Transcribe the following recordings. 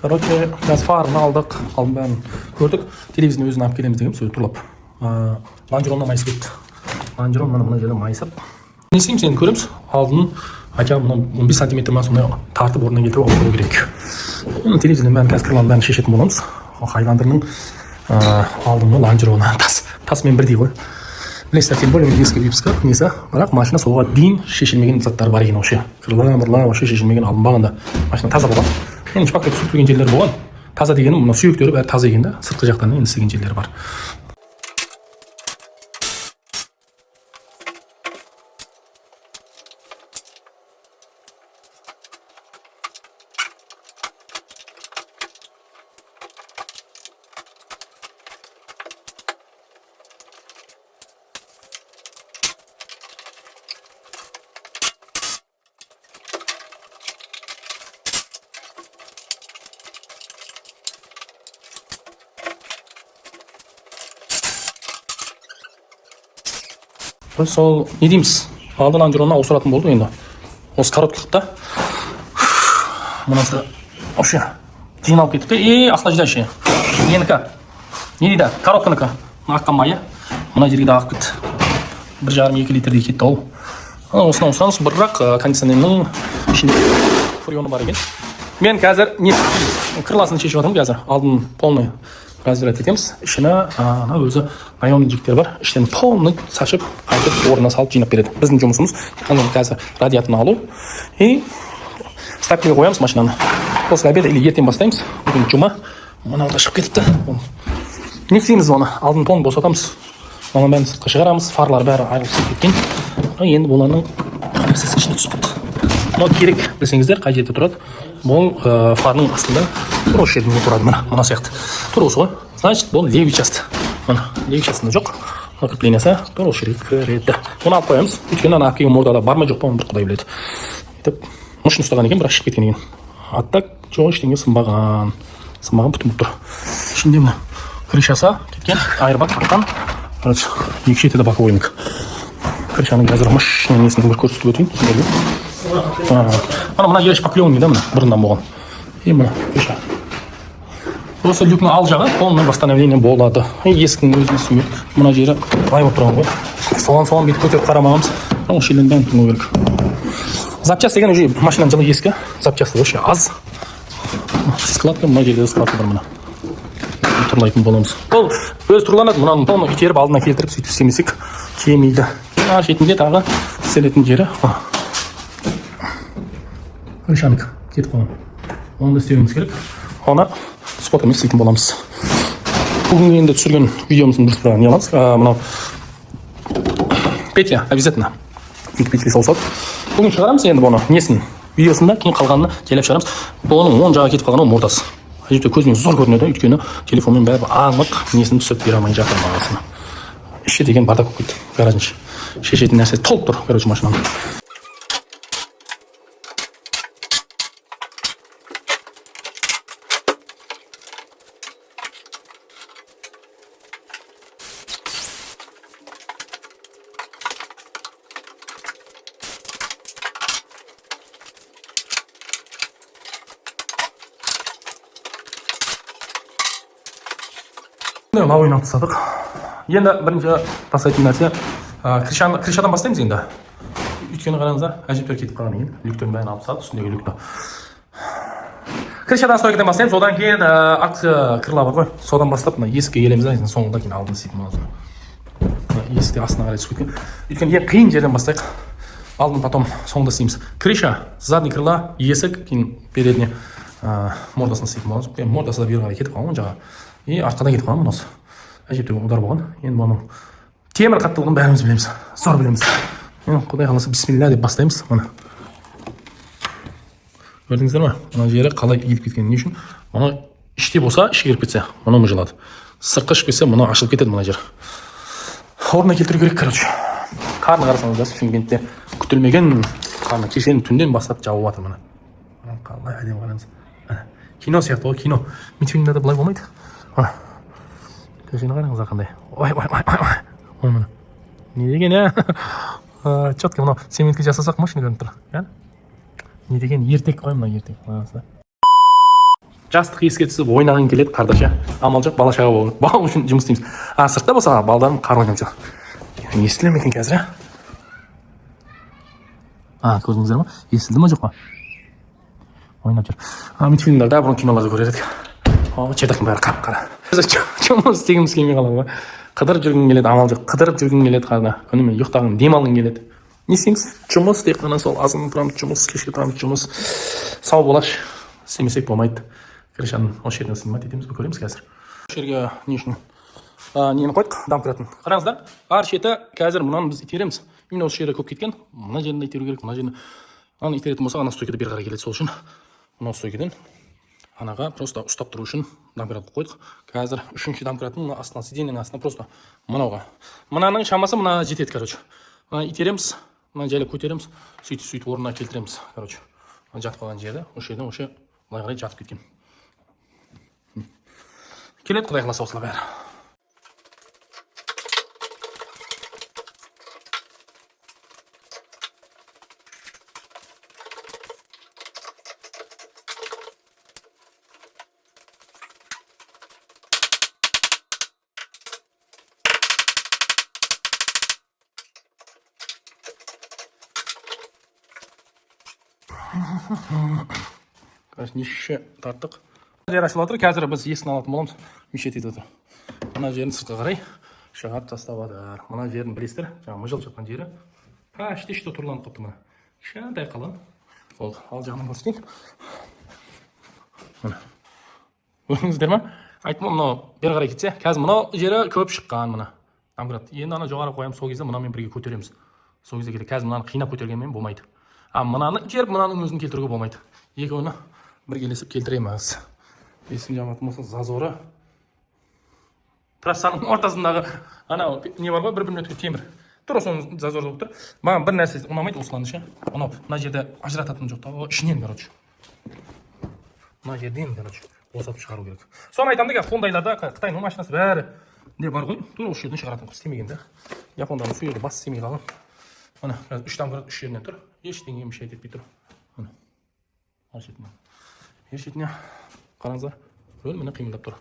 Короче, biraz farını aldık. Aldım ben gördük. Televizyon özünü alып келеміз дегенбіз, өзі тұрлап. Ланжероннан майысып кетті. Ланжероннан мына жерден майысып. Не істейміз енді көреміз. Алдын хотя мына 15 сантиметр ма сондай тартып орнынан кетіріп алу керек. Телевизорден бәрін қазір қырларын бәрін шешетін боламыз. Хайландырның алдыңғы ланжероны тасымен бірдей ғой. Білесіздер, тем более ескі випска несі, бірақ машина солға дейін шешілмеген заттар бар екен вообще. Қырлар вообще шешілмеген, алынбағанда машина таза болған. Енді шпаклап сүртілген жерлер болған. Таза дегенім мына сүйектері бәрі таза екен да, сыртқы жақтан енді істеген жерлері бар. Сол не дейміз, алды ланжеронына ауыстыратын болды енді. Осы короткілікті мұнысы вообще жиналып кетіпті. Ақла жида ше. Ненікі? Не дейді? Короткінікі. Аққан майы. Мұна жерге де ағып кетті. 1,5-2 литрдей кетті ол. Осыны осынаңыз бірақ кондиционерінің ішінде фурионы бар екен. Мен қазір крыласын шешіп жатырмын қазір. Алдын полный разбирать етеміз. Ішіне өзі наемный жіктер бар. Іштен полный сашып, қайтып орнына салып жинап береді. Біздің жұмысымыз қазір радиаторны алу. И стапкеге қоямыз машинаны. После обеда или ертең бастаймыз. Бүгін жұма. Мына да шығып кетіпті. Не істейміз оны? Алдын полный босатамыз. Оның бәрін сыртқа шығарамыз. Фарлар бәрі айырылысып кеткен. Енді бұларның нәрсесі ішіне түсіп кетті. Мынау керек білсеңіздер, қай жерде тұрады. Бұл фарның астында тұр осы жерде тұрады, мына сияқты. Тұр осы ғой. Значит, бұл левый часть. Мына левый частьында жоқ. Мына креплениясы тұр осы жерге кіреді. Оны алып қоямыз. Өйткені ана әпкеген мордада бар ма жоқ па, оны бір құдай біледі. Етіп, мұшын ұстаған екен, бірақ шығып кеткен екен. Аттак жоқ, ештеңе сынбаған. Сынбаған бүтін тұр. Ішінде мына крышасы кеткен, айырбақ таққан. Короче, екі шеті де боковойник. Крышаның қазір мұшын несін бір көрсетіп өтейін. Мына жері шпаклевный да, мына бұрыннан болған. Мына крыша. Осы люкның ал жағы полный восстановление болады. Есіктің өзіне сүйек. Мына жері былай болып тұрған ғой. Соған бетіп көтеріп қарамағымыз. Осы жерден бәрін тұрмау керек. Запчасть деген уже машинаның жылы ескі. Запчасты вообще аз. Складка, мына жерде складка бар мына. Тұрлайтын боламыз. Ол өзі тұрланады. Мұнаны полный итеріп алдына келтіріп сөйтіп істемесек кемейді. Ар шетінде тағы істелетін жері. Крышанык кетіп қалған. Оны да істеуіміз керек. Оны спотымен істейтін боламыз. Бүгін енді түсірген видеомыздың дұрыс тұрған не аламыз. Мынау петля обязательно. Екі петля салсақ. Бүгін шығарамыз енді бұны. Несін? Видеосында кейін қалғанына желеп шығарамыз. Бұның оң жағы кетіп қалған ол мордасы. Әжепте көзіне зор көрінеді. Өйткені телефонмен бәрі анық несін түсіп бере алмай жатыр мағасына. Іші деген бардак болып кетті. Гаражын шешетін нәрсе толып тұр. Короче, машинаның. Лауын тастадық. Енді бірінші тастайтын нәрсе крышадан бастаймыз енді. Өйткені қараңыздар, әжептәуір кетіп қалған екен. Люктерін бәрін алып тастадық, үстіндегі люкті. Крышадан стойкадан бастаймыз, одан кейін артқы крыла бар ғой. Содан бастап есікке келеміз, соңында кейін алдын істейтін болады. Есікте астына қарай түсіп кеткен. Өйткені ең қиын жерден бастайық. Алдын потом соңында істейміз. Крыша, задний крыла, есік, кейін передне мордасын істейтін боламыз. Мордасы да бері қарай кетіп қалған жаға. И артқадан кетіп қалған мұнысы. Әжептәуір удар болған. Енді бұның темір қаттылығын бәріміз білеміз. Зор білеміз. Енді құдай қаласа бисмилля деп бастаймыз. Мұны. Көрдіңіздер ме? Мына жері қалай иіліп кеткені не үшін? Мұны іште болса, ішке кіріп кетсе, мұны мұжылады. Сыртқа шығып кетсе, мұны ашылып кетеді мына жер. Орнына келтіру керек, короче. Қарны қарасаңыздар, Шымкентте күтілмеген қарны кешен түнден бастап жауып жатыр мына. Қалай әдемі қараңыз. Кино сияқты ғой, кино. Мультфильмде де былай болмайды. Көшені қараңыздар қандай. Ой. Ой, мына. Не деген, Четко мынау цементке жасасақ машина көрініп тұр. Не деген ертек қой, мына ертек. жастық еске түсіп ойнағың келеді қардаша. Амал жоқ, бала шаға болу. Бала үшін жұмыс істейміз. Сыртта болса балдарым қар ойнап жүр. Естіле ме екен қазір, көрдіңіздер ма? Естілді ма жоқ па? Ойнап жүр. Мультфильмдерде, бұрын киноларда көрер едік. Чердактың бәрі қап-қара. Жұмыс істегіміз келмей қалады ғой. Қыдырып жүргің келеді, амал жоқ. Қыдырып жүргің келеді қарда. Күнімен ұйықтағың, демалғың келеді. Не істейміз? Жұмыс тек қана сол азын тұрамыз, жұмыс, кешке тұрамыз, жұмыс. Сау болаш. Істемесек болмайды. Крышаның осы жерден снимать етеміз, көреміз қазір. Осы жерге не үшін нені қойдық? Домкраттың. Қараңыздар, ар шеті қазір мынаны біз итереміз. Именно осы жерде көп кеткен. Мына жерін итеру керек, мына жерін. Аны итеретін болса, ана стойкада бері қарай келеді. Сол үшін мына стойкадан анаға просто ұстап тұру үшін домкратты қойдық. Қазір үшінші домкраттың астына, сиденьнің астына просто мынауға. Мынаның шамасы мына жетеді, короче. Итереміз, мына жайлап көтереміз, сөйтіп орнына келтіреміз, короче. Жатып қалған жерді, осы жерден осы былай қарай жатып кеткен. Келеді, құдай қаласа осылай бәрі. Неше тарттық. Жер ашылып отыр. Қазір біз есін алатын боламыз. Мешет етіп отыр. Мына жерін сыртқа қарай шығарып тастап жатыр. Мына жерін білесіздер, жаңа мыжылып жатқан жері почти что тұрланып қалыпты мына. Кішкентай қалың. Болды. Ал жағынан көрсетейін. Мына. Көрдіңіздер ме? Айттым, мынау бері қарай кетсе, қазір мынау жері көп шыққан мына. Домкрат. Енді ана жоғары қоямыз, сол кезде мынамен бірге көтереміз. Сол кезде қазір мынаны қинап көтергенмен болмайды. Мынаны итеріп, мынаның өзін келтіруге болмайды. Екеуіні біргелесіп келтіреміз. Есім жаматын болса, зазоры. Трассаның ортасындағы анау не бар ғой, бір-бірін өткен темір. Тура соның зазоры болып тұр. Маған бір нәрсе ұнамайды осыланы ше. Мына жерде ажырататын жоқ та, ішінен, короче. Мына жерден, короче, босатып шығару керек. Соны айтамын деген, Хондайларда Қытайның машинасы бәрі не бар ғой, тура осы жерден шығаратын істемеген де. Япондардың сол жерде бас істемей қалған. Мына, үш домкрат үш жерінен тұр. Ештеңе мешайт етпей тұр. Мына. Ар шетіне. Ер шетіне қараңыздар. Рөл міне қимылдап тұр.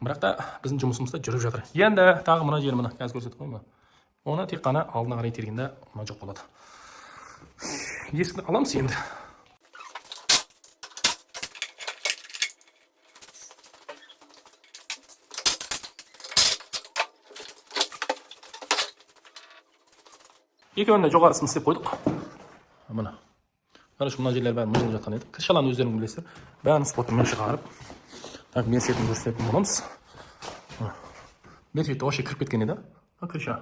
Бірақ та біздің жұмысымызда жүріп жатыр. Енді тағы мына жері мына, қазір көрсетіп қоймын. Оны тек қана алдына қарай тергенде мына жоқ болады. Есікті аламыз енді. Екеуінде жоғарысын істеп қойдық. Мына. Короче, мына жерлер бәрі мыжылып жатқан еді. Крышаланы өздерің білесіздер. Бәрін спотымен шығарып. Так, мен сетін көрсететін боламыз. Мен сеті вообще кіріп кеткен еді. Крыша.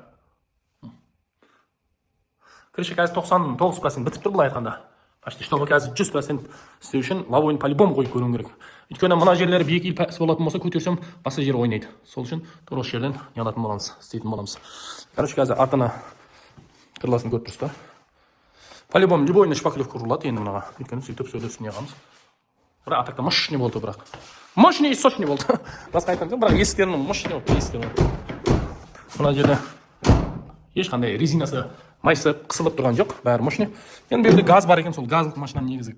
Крыша қазір 99% бітіп тұр, былай айтқанда. Почти что қазір 100% істеу үшін лавойын по-любому қойып көруім керек. Өйткені мына жерлері биік иіс болатын болса, көтерсем басқа жер ойнайды. Сол үшін тура осы жерден не алатын боламыз, істейтін боламыз. Короче, қазір артына крыласын көріп тұрсыздар. По-любому любойына шпаклевка ұрылады енді мынаға. Өйткені сөйтіп сөйлесіп неғамыз. Бірақ атақта мощный болды, бірақ. Мощный и сочный болды. Басқа айтамын, бірақ есіктерінің мощный болды, есіктерінің. Мына жерде ешқандай резинасы майсы қысылып тұрған жоқ, бәрі мощный. Енді бұл жерде газ бар екен, сол газдық машинаны негізі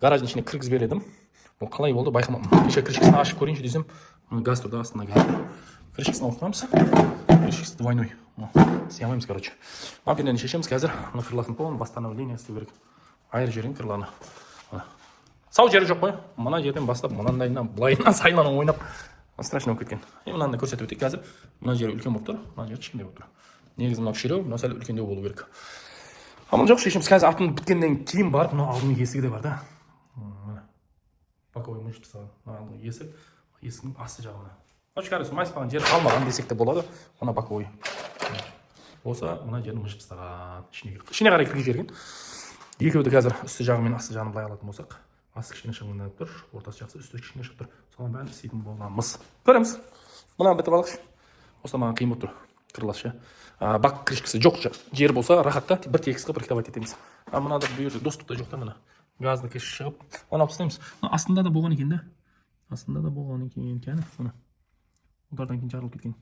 гараждың ішіне кіргізіп бередім. Бұл қалай болды байқамадым. Кеше крышкасын ашып көрейінші десем, газ тұрды астында газ. Крышкасын ауыстырамыз. Крышкасы двойной. Снимаемыз, короче. Маппенен шешеміз қазір. Мына крыласын полный восстановление істеу керек. Айыр жерін крыланы. Сау жері жоқ қой. Мына жерден бастап, мынандайынан, былайынан сайланып ойнап, страшно кеткен. Мынаны көрсетіп өтейік қазір. Мына жері үлкен болып тұр, мына жері кішкентай болып тұр. Негізі мына кішіреу, мына сәл үлкендеу болу керек. Амал жоқ, шешеміз қазір атын біткеннен кейін барып, мына алдының есігі де бар да. Боковой мышца, алдың есік, есігінің асты жағына. Очкарысы майыспаған жер қалмаған десек те болады. Мына боковой. Болса, мына жерін мышып тастаған. Ішіне қарай кіргізіп жіберген. Екеуді қазір үсті жағы мен асты жағын былай алатын болсақ, асты кішкене шығынданып тұр, ортасы жақсы, үсті кішкене шығып тұр. Соған бәрін істейтін боламыз. Көреміз. Мына бітіп алайықшы. Осы маған қиын болып тұр. Крыласы. Бак крышкасы жоқ жер болса, рахатта бір текіс қылып рихтовать етеміз. Мынада бұл жерде доступта жоқ та мына. Газды кеш шығып, оны алып тастаймыз. Астында да болған екен да. Астында да болған екен, мына. Олардан кейін жарылып кеткен.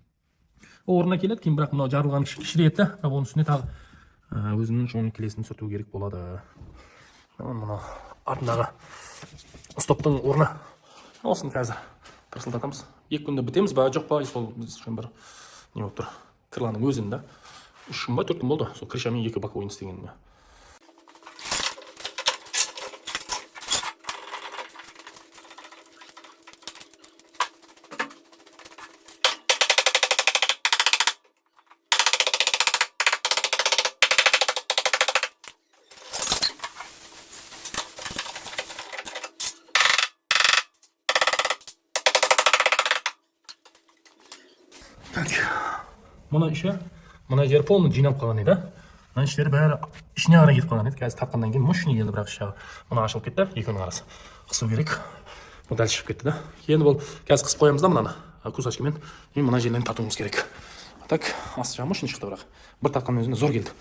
Орнына келеді, кейін бірақ мынау жарылған кішірейеді да, бірақ оның үстіне тағы өзінің жолын келесін сүрту керек болады. Мына артындағы стоптың орны Olsun қазір тырсылдатамыз. 2 күнде бітеміз ба, жоқ па, сол біз үшін бір не болып тұр. Кірланың өзінде 3 күн ба 4 күн болды. Сол крышамен 2 бак ойын істегенім. Мұны іші, мұна жер полный жинап қалған еді. Мұна іштері бәрі ішіне қарай кетіп қалған еді. Қазір тартқаннан кейін мощный келді, бірақ іші мұна ашылып кетті. Екеуінің арасы қысу керек. Бұл дәл шығып кетті да. Енді бұл қазір қысып қоямыз да мұнаны кусачкамен. Енді мұна жерлерін тартуымыз керек. Так, асты жағы мощный шықты, бірақ бір тартқанның өзінде зор келді.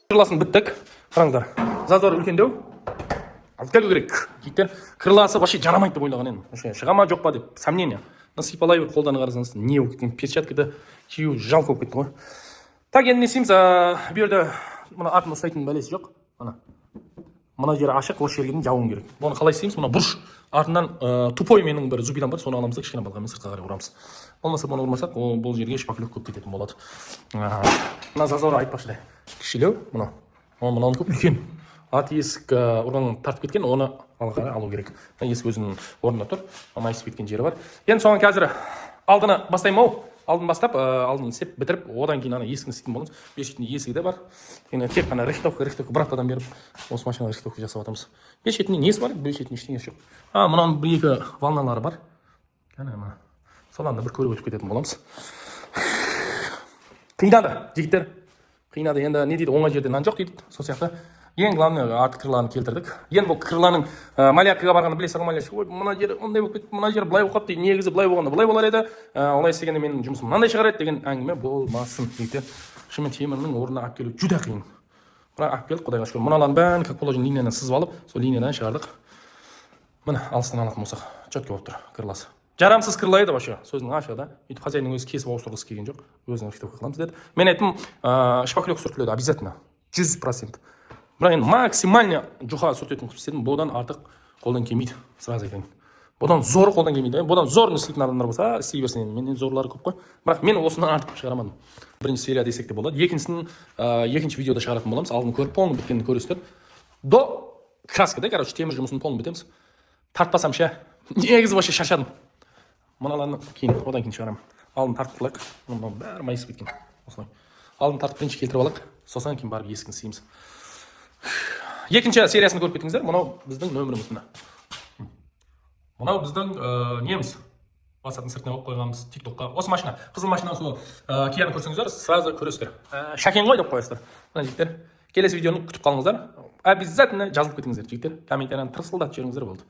Кырласын біттік. Қараңдар. Зазор үлкендеу. Алып келу керек. Жігіттер, кырласы вообще жарамайды деп ойлаған едім. Шыға ма жоқ па деп сомнение. Сипалай бір қолданы қарасаңыз, не болып кеткен? Перчаткада кию жалко болып кетті ғой. Так, енді не істейміз? Бұл жерде мына артын ұстайтын бәлесі жоқ. Мына жері ашық, осы жерге жауын керек. Бұны қалай істейміз? Мына бұрыш артынан тупой менің бір зубидан бар, соны аламыз да кішкене балғамен сыртқа қарай ұрамыз. Болмаса бұны ұрмасақ, бұл жерге шпаклев көп кететін болады. Мына зазоры айтпақшы да. Кішілеу, мынаны көп үлкен. Ат есік ұрғанын тартып кеткен, оны алу керек. Есік өзінің орнында тұр, майысып кеткен жері бар. Енді соған қазір алдыны бастаймын ау. Алдын бастап, алдын істеп бітіріп, одан кейін есігін істейтін боламыз. Бес шетінде есігі де бар. Тек қана рихтовка бір аптадан беріп, осы машинаға рихтовка жасап жатамыз. Бес шетінде несі бар, бес шетінде ештеңесі жоқ. Мұнаның бір-екі волналары бар. Соланда бір көріп өтіп кететін боламыз. Қиынады, жігіттер. Қиынады. Енді не дейді, оңай жерде нан жоқ дейді. Сол сияқты. Ең главный артқы крыланы келтірдік. Енді бұл крыланың маляркаға барғаны білесің, маляршы. Ой, мына жері ондай болып кетті, мына жері былай болып қалыпты. Негізі былай болғанда былай болар еді. Олай істегенде менің жұмысым мынандай шығар еді деген әңгіме болмасын. Шынымен темірінің орнына алып келу жүдә қиын. Бірақ алып келдік, құдайға шүкір. Мыналардың бәрін как положено линиядан сызып алып, сол линиядан шығардық. Міне алыстан алатын болсақ, четко болып тұр крыласы. Жарамсыз крыла еді вообще. Сөздің ашығы да. Өйтіп хозяинның өзі кесіп ауыстырғысы келген жоқ. Өзінің рихтовка қыламыз деді. Мен айттым, шпаклевка сүртіледі обязательно. 100%. Бірақ енді максимально жұқа сүртетін қылып істедім. Бұдан артық қолдан келмейді. Сразу айтайын. Бұдан зор қолдан келмейді. Бұдан зор істейтін адамдар болса, істей берсін енді. Менен зорлары көп қой. Бірақ мен осыдан артық шығарамадым. Бірінші серия десек те болады. Екінші видеода шығаратын боламыз. Алдын көріп, полный біткенін көресіздер. До краска, да, короче, темір жұмысын полный бітеміз. Тартпасам ше. Негізі вообще шаршадым. Мыналарны кейін, одан кейін шығарамын. Алдын тартып қылайық. Мұнда бәрі майысып кеткен. Осылай. Алдын тартып бірінші келтіріп алайық. Сосын кейін барып есігін істейміз. Екінші сериясын көріп кетіңіздер. Мынау біздің нөміріміз мына. Мынау біздің неміз. WhatsApp-тың сыртына қойып қойғанбыз TikTok-қа. Осы машина, қызыл машина сол Кияны көрсеңіздер, сразу көресіздер. Шакен ғой деп қоясыздар. Мына жігіттер, келесі видеоны күтіп қалыңыздар. Обязательно жазылып кетіңіздер, жігіттер. Комментарияны тырсылдатып жіберіңіздер болды.